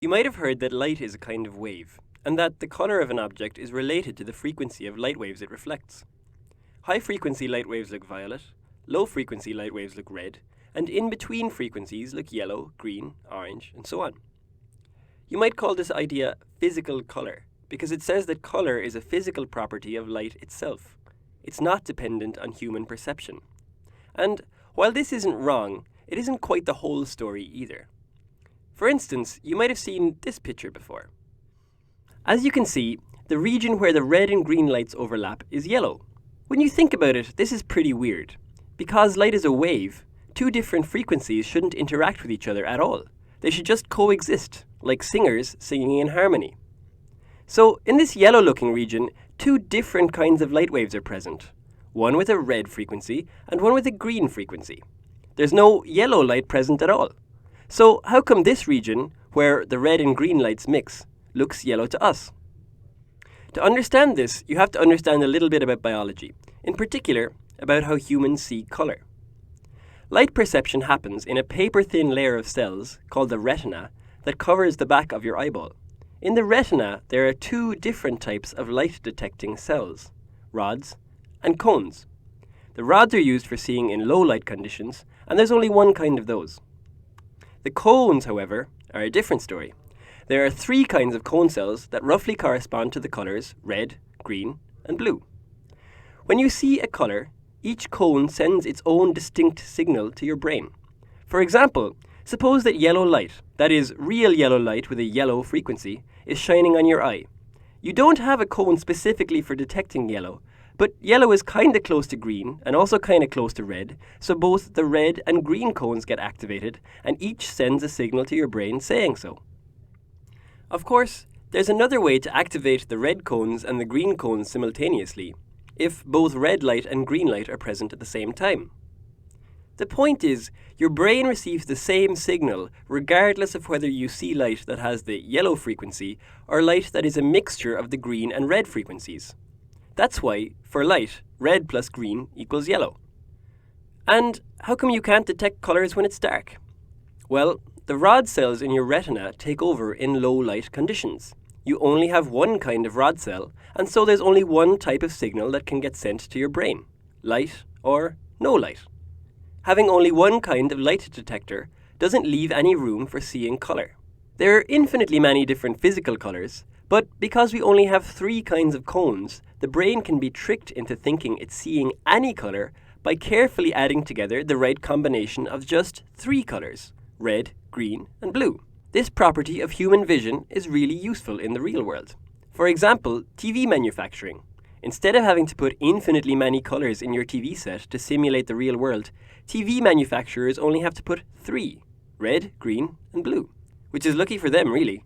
You might have heard that light is a kind of wave, and that the color of an object is related to the frequency of light waves it reflects. High-frequency light waves look violet, low-frequency light waves look red, and in-between frequencies look yellow, green, orange, and so on. You might call this idea physical color, because it says that color is a physical property of light itself. It's not dependent on human perception. And while this isn't wrong, it isn't quite the whole story either. For instance, you might have seen this picture before. As you can see, the region where the red and green lights overlap is yellow. When you think about it, this is pretty weird. Because light is a wave, two different frequencies shouldn't interact with each other at all. They should just coexist, like singers singing in harmony. So, in this yellow-looking region, two different kinds of light waves are present. One with a red frequency and one with a green frequency. There's no yellow light present at all. So, how come this region, where the red and green lights mix, looks yellow to us? To understand this, you have to understand a little bit about biology, in particular, about how humans see color. Light perception happens in a paper-thin layer of cells, called the retina, that covers the back of your eyeball. In the retina, there are two different types of light-detecting cells, rods and cones. The rods are used for seeing in low light conditions, and there's only one kind of those. The cones, however, are a different story. There are three kinds of cone cells that roughly correspond to the colors red, green, and blue. When you see a color, each cone sends its own distinct signal to your brain. For example, suppose that yellow light, that is, real yellow light with a yellow frequency, is shining on your eye. You don't have a cone specifically for detecting yellow, but yellow is kinda close to green and also kinda close to red, so both the red and green cones get activated, and each sends a signal to your brain saying so. Of course, there's another way to activate the red cones and the green cones simultaneously, if both red light and green light are present at the same time. The point is, your brain receives the same signal regardless of whether you see light that has the yellow frequency or light that is a mixture of the green and red frequencies. That's why, for light, red plus green equals yellow. And how come you can't detect colors when it's dark? Well, the rod cells in your retina take over in low light conditions. You only have one kind of rod cell, and so there's only one type of signal that can get sent to your brain, light or no light. Having only one kind of light detector doesn't leave any room for seeing color. There are infinitely many different physical colors, but because we only have three kinds of cones, the brain can be tricked into thinking it's seeing any color by carefully adding together the right combination of just three colors, red, green, and blue. This property of human vision is really useful in the real world. For example, TV manufacturing. Instead of having to put infinitely many colors in your TV set to simulate the real world, TV manufacturers only have to put three, red, green, and blue. Which is lucky for them, really.